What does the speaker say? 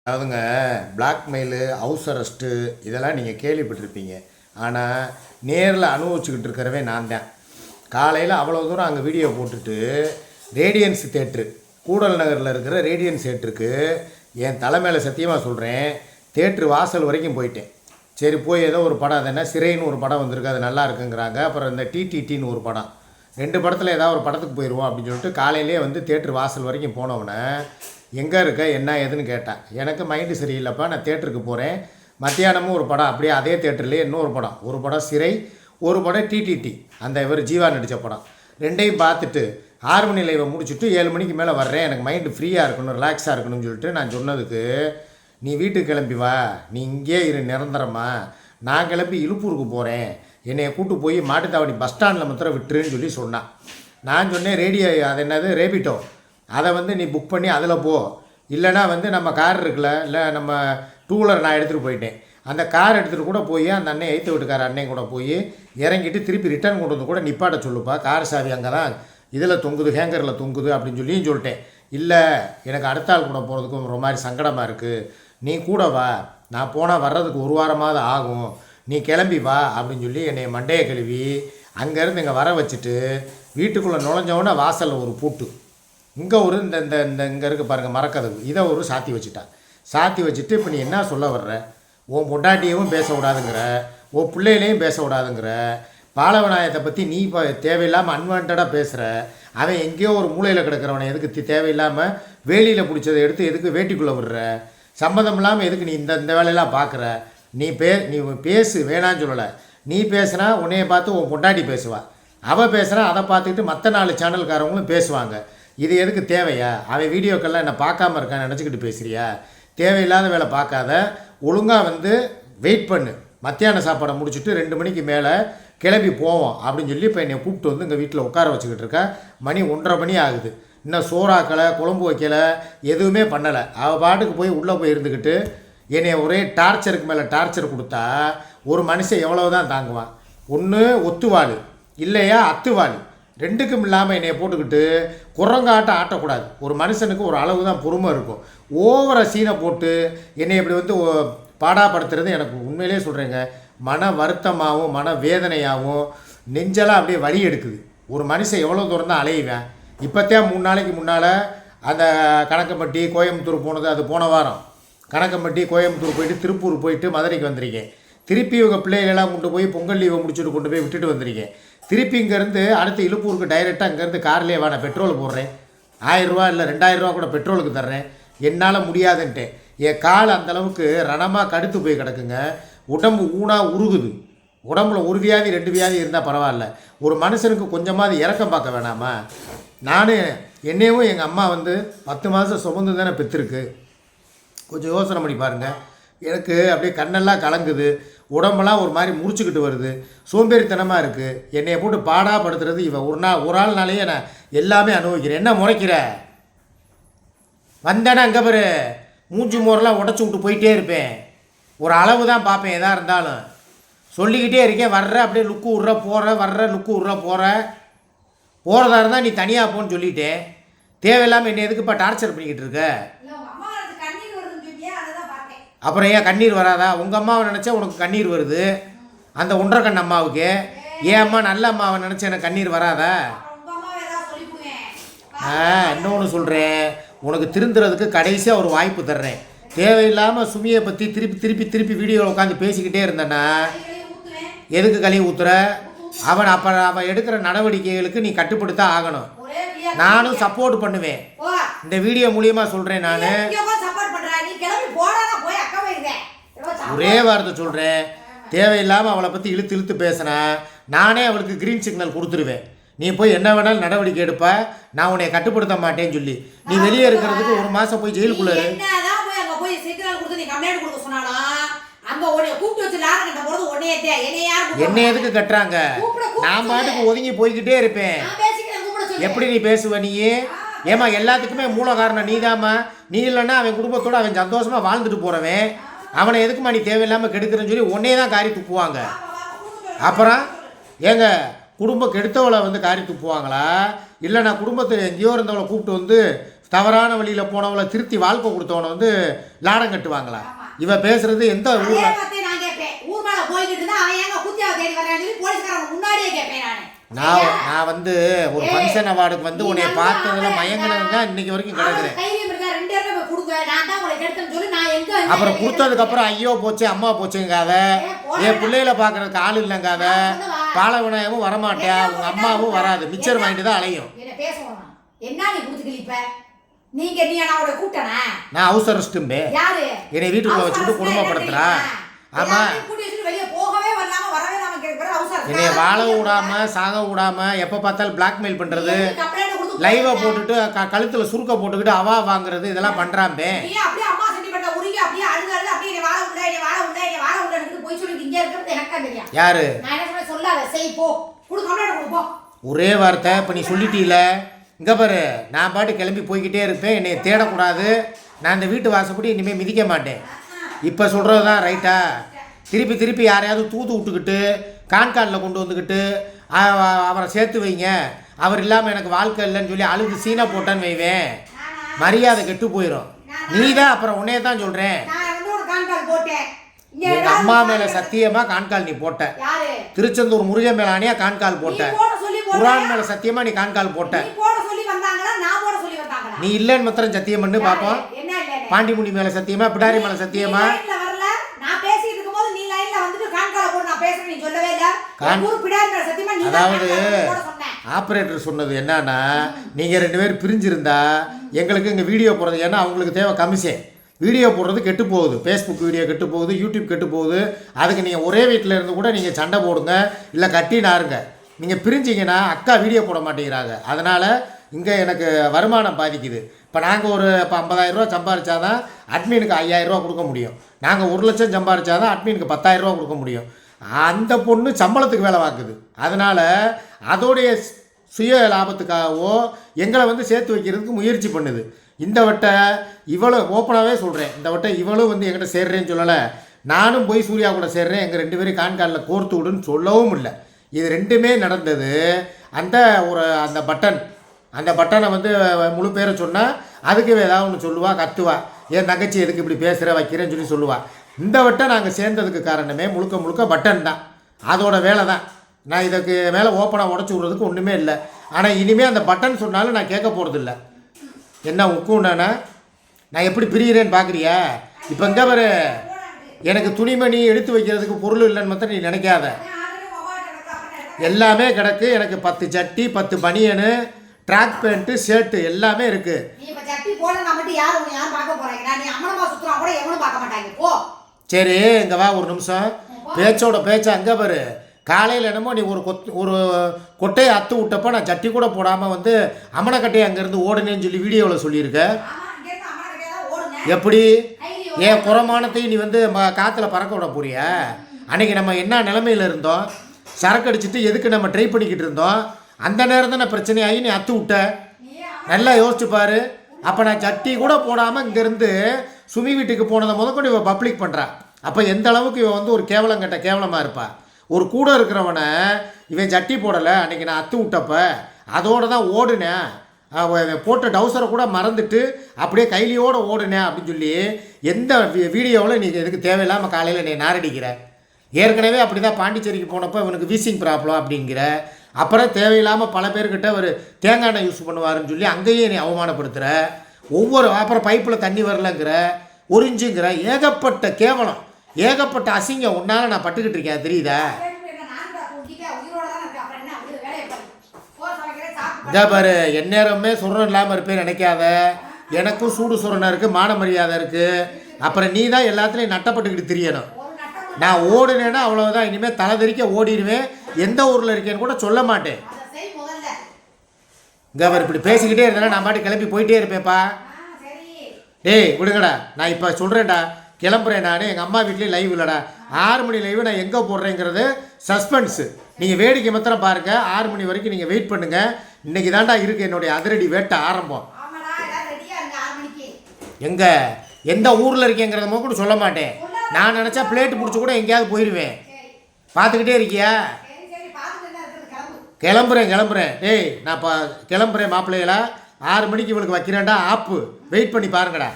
அதாவதுங்க, பிளாக்மெயிலு, house arrest இதெல்லாம் நீங்கள் கேள்விப்பட்டிருப்பீங்க. ஆனால் நேரில் அனுபவிச்சுக்கிட்டு இருக்கிறவே நான் தான். காலையில் அவ்வளோ தூரம் அங்கே வீடியோ போட்டுட்டு ரேடியன்ஸ் தேட்ரு, கூடல் நகரில் இருக்கிற ரேடியன்ஸ் தேட்டருக்கு என் தலைமையில் சத்தியமாக சொல்கிறேன், தேட்ரு வாசல் வரைக்கும் போயிட்டேன். சரி போய் ஏதோ ஒரு படம், அது என்ன சிறைன்னு ஒரு படம் வந்திருக்கு, அது நல்லா இருக்குங்கிறாங்க. அப்புறம் இந்த டிடிடின்னு ஒரு படம், 2 படத்தில் ஏதாவது ஒரு படத்துக்கு போயிடுவோம் அப்படின்னு சொல்லிட்டு காலையிலே வந்து தேட்ரு வாசல் வரைக்கும் போனவுடனே எங்கே இருக்க என்ன ஏதுன்னு கேட்டேன். எனக்கு மைண்டு சரியில்லைப்பா, நான் தேட்டருக்கு போகிறேன். மத்தியானமும் ஒரு படம், அப்படியே அதே தேட்டர்லேயே இன்னொரு படம், ஒரு படம் சிறை, ஒரு படம் டிடிடி, அந்த இவர் ஜீவா நடித்த படம். 2ஐயும் பார்த்துட்டு 6 மணி லைவை முடிச்சுட்டு 7 மணிக்கு மேலே வர்றேன், எனக்கு மைண்டு ஃப்ரீயாக இருக்கணும், ரிலாக்ஸாக இருக்கணும்னு சொல்லிட்டு நான் சொன்னதுக்கு, நீ வீட்டுக்கு கிளம்பி வா, நீ இங்கே இரு நிரந்தரமா, நான் கிளம்பி இழுப்பூருக்கு போகிறேன், என்னை கூட்டு போய் மாட்டுத்தாவடி பஸ் ஸ்டாண்டில் மாத்திரம் விட்டுருன்னு சொல்லி சொன்னான். நான் சொன்னேன், ரேடியோ அது என்னது ரேபிட்டோ, அதை வந்து நீ புக் பண்ணி அதில் போ, இல்லைனா வந்து நம்ம கார் இருக்குல்ல, இல்லை நம்ம டூ வீலர் நான் எடுத்துகிட்டு போயிட்டேன், அந்த கார் எடுத்துகிட்டு கூட போய் அந்த அண்ணன் எய்த்து வீட்டுக்கார அண்ணன் கூட போய் இறங்கிட்டு திருப்பி ரிட்டர்ன் கொண்டு வந்து கூட நிப்பாட்ட சொல்லுப்பா, கார் சாவி அங்கே தான் இதில் தொங்குது, ஹேங்கரில் தொங்குது அப்படின்னு சொல்லியும் சொல்லிட்டேன். இல்லை எனக்கு அடுத்த ஆள் கூட போகிறதுக்கும் ஒரு மாதிரி சங்கடமாக இருக்குது, நீ கூட வா, நான் போனால் வர்றதுக்கு 1 வாரமாவது ஆகும், நீ கிளம்பி வா அப்படின்னு சொல்லி என்னை மண்டையை கழுவி அங்கேருந்து இங்கே வர வச்சுட்டு வீட்டுக்குள்ளே நுழைஞ்சவொன்னே வாசலில் ஒரு பூட்டு, இங்கே ஒரு இந்த இந்த இந்த இங்கே இருக்க பாருங்கள் மரக்கதவு, இதை ஒரு சாத்தி வச்சுட்டான். சாத்தி வச்சுட்டு இப்போ நீ என்ன சொல்ல வர்ற, உன் பொண்டாட்டியவும் பேச விடாதுங்கிற, உன் பிள்ளைகளையும் பேச விடாதுங்கிற, பாலவநாயகத்தை பற்றி நீ இப்போ தேவையில்லாமல் அன்வான்டாக பேசுகிற, அவன் எங்கேயோ ஒரு மூலையில் கிடக்கிறவனை எதுக்கு தேவையில்லாமல் வேலியில் பிடிச்சதை எடுத்து எதுக்கு வேட்டிக்குள்ளே விடுற, சம்மந்தம் இல்லாமல் எதுக்கு நீ இந்த வேலையெல்லாம் பார்க்குற, நீ பேசு வேணான்னு சொல்லலை, நீ பேசுனா உன்னைய பார்த்து உன் பொண்டாட்டி பேசுவா, அவள் பேசுகிறா அதை பார்த்துக்கிட்டு மற்ற 4 சேனல்காரவங்களும் பேசுவாங்க, இது எதுக்கு தேவையா, அவன் வீடியோக்கெல்லாம் என்ன பார்க்காம இருக்கான்னு நினச்சிக்கிட்டு பேசுகிறியா, தேவையில்லாத வேலை பார்க்காத, ஒழுங்காக வந்து வெயிட் பண்ணு, மத்தியான சாப்பாடை முடிச்சுட்டு 2 மணிக்கு மேலே கிளம்பி போவோம் அப்படின்னு சொல்லி இப்போ என்னை கூப்பிட்டு வந்து இங்கே வீட்டில் உட்கார வச்சுக்கிட்டு இருக்கா. மணி 1:30 மணி ஆகுது, இன்னும் சோறாக்கலை, குழம்பு வைக்கலை, எதுவுமே பண்ணலை. அவள் பாட்டுக்கு போய் உள்ளே போய் இருந்துக்கிட்டு என்னை ஒரே டார்ச்சருக்கு மேலே டார்ச்சர் கொடுத்தா ஒரு மனுஷன் எவ்வளவு தான் தாங்குவான். ஒன்று ஒத்துவாள், இல்லையா அத்துவாள், 2க்கும் இல்லாமல் என்னை போட்டுக்கிட்டு குரங்காட்டம் ஆட்டக்கூடாது. ஒரு மனுஷனுக்கு ஒரு அளவு தான் பொறுமை இருக்கும். ஓவர சீனை போட்டு என்னை இப்படி வந்து பாடாப்படுத்துறது எனக்கு உண்மையிலே சொல்கிறேங்க, மன வருத்தமாகவும் மன வேதனையாகவும் நெஞ்செல்லாம் அப்படியே வலி எடுக்குது. ஒரு மனுஷன் எவ்வளோ தூரம் தான் அலையுவேன். இப்போத்தான் 3 நாளைக்கு முன்னால் அந்த கணக்கம்பட்டி கோயம்புத்தூர் போனது, அது போன வாரம் கணக்கம்பட்டி கோயம்புத்தூர் போயிட்டு திருப்பூர் போயிட்டு மதுரைக்கு வந்திருக்கேன். திருப்பி இவங்க பிள்ளைகளெல்லாம் கொண்டு போய் பொங்கல் லீவை முடிச்சுட்டு கொண்டு போய் விட்டுட்டு வந்திருக்கேன். திருப்பி இங்கேருந்து அடுத்து இழுப்பூருக்கு டைரெக்டாக இங்கேருந்து கார்லேயே வா, நான் பெட்ரோல் போடுறேன், 1000 ரூபா இல்லை 2000 ரூபா கூட பெட்ரோலுக்கு தர்றேன், என்னால் முடியாதுன்ட்டேன். என் கால் அந்தளவுக்கு ரணமாக கடுத்து போய் கிடக்குங்க, உடம்பு ஊனாக உருகுது. உடம்புல ஒரு வியாதி 2 வியாதி இருந்தால் பரவாயில்ல, ஒரு மனுஷனுக்கு கொஞ்சமாவது இறக்கம் பார்க்க வேணாமா. நான் என்னையும் எங்கள் அம்மா வந்து 10 மாதம் சுமந்து தானே பெற்றிருக்கு, கொஞ்சம் யோசனை பண்ணி பாருங்கள். எனக்கு அப்படியே கண்ணெல்லாம் கலங்குது, உடம்பெல்லாம் ஒரு மாதிரி முறிச்சுக்கிட்டு வருது, சோம்பேறித்தனமாக இருக்குது. என்னையை போட்டு பாடாப்படுத்துறது இவன் ஒரு ஆள்னாலேயே நான் எல்லாமே அனுபவிக்கிறேன். என்ன முறைக்கிற வந்தேன்னா அங்கே பாரு, மூஞ்சி மோரெல்லாம் உடச்சி விட்டு போயிட்டே இருப்பேன், ஒரு அளவு தான் பார்ப்பேன், எதாக இருந்தாலும் சொல்லிக்கிட்டே இருக்கேன். வர்ற அப்படியே லுக்கு விட்ற போகிற, வர்ற லுக்கு விட்ற போகிறதா இருந்தால் நீ தனியாக போன்னு சொல்லிட்டேன். தேவையில்லாமல் என்னை எதுக்குப்பா டார்ச்சர் பண்ணிக்கிட்டு இருக்க. அப்புறம் ஏன் கண்ணீர் வராதா, உங்கள் அம்மாவை நினச்சா உனக்கு கண்ணீர் வருது, அந்த 1.5 கண் அம்மாவுக்கு. ஏன் அம்மா நல்ல அம்மாவை நினச்சா எனக்கு கண்ணீர் வராதா. இன்னொன்று சொல்கிறேன், உனக்கு திருந்துறதுக்கு கடைசியாக ஒரு வாய்ப்பு தர்றேன். தேவையில்லாமல் சுமியை பற்றி திருப்பி வீடியோவில் உட்காந்து பேசிக்கிட்டே இருந்தேன்னா எதுக்கு கழுவி ஊத்துற. அவன் எடுக்கிற நடவடிக்கைகளுக்கு நீ கட்டுப்படுத்தான் ஆகணும். நானும் சப்போர்ட் பண்ணுவேன், இந்த வீடியோ மூலியமாக சொல்கிறேன். நான் ஒரே வார்த்தை சொல்கிறேன், தேவையில்லாமல் அவளை பற்றி இழுத்து பேசினா நானே அவளுக்கு க்ரீன் சிக்னல் கொடுத்துருவேன். நீ போய் என்ன வேணாலும் நடவடிக்கை எடுப்ப, நான் உன்னை கட்டுப்படுத்த மாட்டேன்னு சொல்லி நீ வெளியே இருக்கிறதுக்கு 1 மாதம் போய் ஜெயிலுக்குள்ளே என்ன எதுக்கு கட்டுறாங்க. நான் பாட்டுக்கு ஒதுங்கி போய்கிட்டே இருப்பேன். எப்படி நீ பேசுவ நீ? ஏமா எல்லாத்துக்குமே மூல காரணம் நீதாம்மா. நீ இல்லைன்னா அவன் குடும்பத்தோடு அவன் சந்தோஷமாக வாழ்ந்துட்டு போகிறவன், அவனை எதுக்குமா நீ தேவையில்லாமல் கெடுக்கிறேன்னு சொல்லி உன்னே தான் காரி துப்புவாங்க. அப்புறம் ஏங்க குடும்பம் கெடுத்தவளை வந்து காரி துப்புவாங்களா, இல்லை நான் குடும்பத்தில் எங்கேயோ இருந்தவளை கூப்பிட்டு வந்து தவறான வழியில் போனவளை திருத்தி வாழ்க்கை கொடுத்தவனை வந்து லாடம் கட்டுவாங்களா? இவ பேசுறது எந்த ஊர்ல? நான் வந்து ஒரு ஃபங்க்ஷன் அவார்டுக்கு வந்து உன்னை பார்த்ததுல மயங்கினது தான் இன்னைக்கு வரைக்கும் கிடக்குறேன். அப்புறம் கொடுத்ததுக்கு அப்புறம் ஐயோ போச்சு அம்மா போச்சுங்காத, என் பிள்ளைகளை பார்க்கறதுக்கு ஆள் இல்லைங்காத, பால விநாயகமும் வரமாட்டேன், உங்க அம்மாவும் வராது, மிச்சர் வாங்கிட்டு தான் அலையும். நான் ஹவுஸ் அரெஸ்ட்டும்பே, என்னை வீட்டுக்குள்ள வச்சுக்கிட்டு குடும்பப்படுத்துறா. ஆமா, என்னைய வாழ விடாம சாக விடாம எப்ப பார்த்தாலும் பிளாக்மெயில் பண்றது, லைவை போட்டுட்டு கழுத்துல சுருக்க போட்டுக்கிட்டு அவா வாங்குறது, இதெல்லாம் பண்றாம்பே. யாரு ஒரே வார்த்தை இப்ப நீ சொல்லிட்டீல, இங்க பாரு, நான் பாட்டு கிளம்பி போய்கிட்டே இருப்பேன், என்னை தேடக்கூடாது, நான் இந்த வீட்டு வாசப்படி இனிமேல் மிதிக்க மாட்டேன். இப்போ சொல்கிறது தான் ரைட்டா? திருப்பி திருப்பி யாரையாவது தூத்து விட்டுக்கிட்டு கான்கார்டில் கொண்டு வந்துக்கிட்டு அவரை சேர்த்து வைங்க, அவர் இல்லாமல் எனக்கு வாழ்க்கை இல்லைன்னு சொல்லி அழுது சீனா போட்டேன்னு வைவேன், மரியாதை கெட்டு போயிடும். நீ தான் அப்புறம் உன்னையே தான் சொல்கிறேன், எங்கள் அம்மா மேலே சத்தியமாக கான்கால் நீ போட்ட, திருச்செந்தூர் முருகன் மேலே ஆணையா கான்கால் போட்ட, குரான் மேலே சத்தியமாக நீ கான்கால் போட்ட. நீ இல்லைன்னு மாத்திரம் சத்தியம் பண்ணு பார்ப்போம். பாண்டிமுனி மேலே சத்தியமா, பிடாரி மேலே சத்தியமா? அதாவது ஆப்ரேட்டர் சொன்னது என்னன்னா, நீங்கள் 2 பேர் பிரிஞ்சிருந்தா எங்களுக்கு இங்கே வீடியோ போடுறது, ஏன்னா அவங்களுக்கு தேவை கமிஷன், வீடியோ போடுறது கெட்டு போகுது, ஃபேஸ்புக் வீடியோ கெட்டு போகுது, யூடியூப் கெட்டு போகுது. அதுக்கு நீங்கள் ஒரே வீட்டில் இருந்து கூட நீங்கள் சண்டை போடுங்க, இல்லை கட்டி நாருங்க. நீங்கள் பிரிஞ்சிங்கன்னா அக்கா வீடியோ போட மாட்டேங்கிறாங்க, அதனால் இங்கே எனக்கு வருமானம் பாதிக்குது. இப்போ நாங்கள் ஒரு 50,000 ரூபா சம்பாதிச்சாதான் அட்மினுக்கு 5,000 ரூபா கொடுக்க முடியும், நாங்கள் 1 லட்சம் சம்பாதிச்சாதான் அட்மினுக்கு 10,000 ரூபா கொடுக்க முடியும். அந்த பொண்ணு சம்பளத்துக்கு வேலை பார்க்குது, அதனால் அதோடைய சுய லாபத்துக்காகவோ எங்களை வந்து சேர்த்து வைக்கிறதுக்கு முயற்சி பண்ணுது. இந்த வட்டை இவ்வளோ ஓப்பனாகவே சொல்கிறேன், இந்த வட்டை இவ்வளோ வந்து என்கிட்ட சேர்றேன்னு சொல்லலை, நானும் போய் சூர்யா கூட சேர்றேன், எங்கள் 2 பேரும் கான்காலில் கோர்த்து விடுன்னு சொல்லவும் இல்லை. இது 2மே நடந்தது அந்த பட்டனை வந்து முழு பேரை சொன்னால் அதுக்கு ஏதாவது ஒன்று சொல்லுவா, கத்துவா, என் தங்கச்சி எதுக்கு இப்படி பேசுகிற வைக்கிறேன்னு சொல்லி சொல்லுவாள். இந்த வட்டம் நாங்கள் சேர்ந்ததுக்கு காரணமே முழுக்க முழுக்க பட்டன் தான், அதோட வேலை தான். நான் இதுக்கு மேலே ஓப்பனாக உடச்சி விட்றதுக்கு ஒன்றுமே இல்லை. ஆனால் இனிமேல் அந்த பட்டன் சொன்னாலும் நான் கேட்க போகிறதில்ல. என்ன உக்குண்டானா நான் எப்படி பிரிகிறேன்னு பார்க்குறியா? இப்போ இங்கே பாரு, எனக்கு துணிமணி எடுத்து வைக்கிறதுக்கு பொருள் இல்லைன்னு மாத்திரம் நீ நினைக்காத, எல்லாமே கிடக்கு. எனக்கு 10 சட்டி, 10 பனியனு, ட்ராக் பேண்ட்டு, ஷர்ட்டு எல்லாமே இருக்குது. சரி இங்கே வா ஒரு நிமிஷம், பேச்சோட பேச்சா அங்கே பாரு. காலையில் என்னமோ நீ ஒரு கொட்டையை அத்து விட்டப்போ நான் சட்டி கூட போடாமல் வந்து அமனக்கட்டையை அங்கேருந்து ஓடுனேன்னு சொல்லி வீடியோவில் சொல்லியிருக்க. எப்படி என் குறமானத்தையும் நீ வந்து காற்றுல பறக்க விட போறியா? அன்றைக்கி நம்ம என்ன நிலமையில் இருந்தோம், சரக்கு அடிச்சுட்டு எதுக்கு நம்ம ட்ரை பண்ணிக்கிட்டு இருந்தோம், அந்த நேரம் தான் நான் பிரச்சனையாகி நீ அத்து விட்ட. நல்லா யோசிச்சு பாரு. அப்போ நான் சட்டி கூட போடாமல் இங்கேருந்து சுமி வீட்டுக்கு போனதை முதற்கொண்டு இவன் பப்ளிக் பண்ணுறா. அப்போ எந்த அளவுக்கு இவன் வந்து ஒரு கேவலமாக இருப்பா. ஒரு கூட இருக்கிறவனை இவன் சட்டி போடலை, அன்றைக்கி நான் அத்து விட்டப்ப அதோடு தான் ஓடுனேன், போட்ட டவுசரை கூட மறந்துட்டு அப்படியே கைலியோடு ஓடுனேன் அப்படின்னு சொல்லி எந்த வீடியோவில் நீ எதுக்கு தேவையில்லாமல் காலையில் நீ நாரடிக்கிற? ஏற்கனவே அப்படி தான் பாண்டிச்சேரிக்கு போனப்போ இவனுக்கு வீசிங் ப்ராப்ளம் அப்படிங்கிற, அப்புறம் தேவையில்லாமல் பல பேர்கிட்ட ஒரு தேங்காய் எண்ணெய் யூஸ் பண்ணுவாருன்னு சொல்லி அங்கேயே நீ அவமானப்படுத்துகிற. அப்புறம் பைப்பில் தண்ணி வரலங்கிற, ஒரிஞ்சுங்கிற, ஏகப்பட்ட கேவலம், ஏகப்பட்ட அசிங்கம் உன்னால் நான் பட்டுக்கிட்டு இருக்கேன், தெரியுதா? இதா பாரு, எந்நேரமே சுரணம் இல்லாமல் இருப்பேன்னு நினைக்காத. எனக்கும் சூடு சுரணம் இருக்குது, மான மரியாதை இருக்குது. அப்புறம் நீ தான் எல்லாத்துலேயும் நட்டப்பட்டுக்கிட்டு தெரியணும். நான் ஓடுனேன்னா அவ்வளோதான், இனிமேல் தலை தெறிக்க ஓடிடுவேன், எந்த ஊரில் இருக்கேன்னு கூட சொல்ல மாட்டேன். இங்கே அவர் இப்படி பேசிக்கிட்டே இருந்தேன்னா நான் பாட்டு கிளம்பி போயிட்டே இருப்பேன்ப்பா. டேய் விடுங்கடா, நான் இப்போ சொல்கிறேன்டா, கிளம்புறேன். நான் எங்கள் அம்மா வீட்லேயும் லைவ் இல்லைடா, 6 மணி லைவ் நான் எங்கே போடுறேங்கிறது சஸ்பென்ஸு. நீங்கள் வேடிக்கை மாத்திரம் பாருங்கள், 6 மணி வரைக்கும் நீங்கள் வெயிட் பண்ணுங்கள். இன்றைக்கி தாண்டா இருக்குது என்னுடைய அதிரடி வேட்டை ஆரம்பம். எங்கே எந்த ஊரில் இருக்கேங்கிறத கூட சொல்ல மாட்டேன். நான் நினச்சா பிளேட்டு பிடிச்சி கூட எங்கேயாவது போயிடுவேன். பார்த்துக்கிட்டே இருக்கியா? கிளம்புறேன். டேய் நான் கிளம்புறேன் மாப்பிள்ளைகளா, 6 மணிக்கு இவளுக்கு வைக்கிறேன்டா ஆப்பு வெயிட் பண்ணி பாருங்கடா.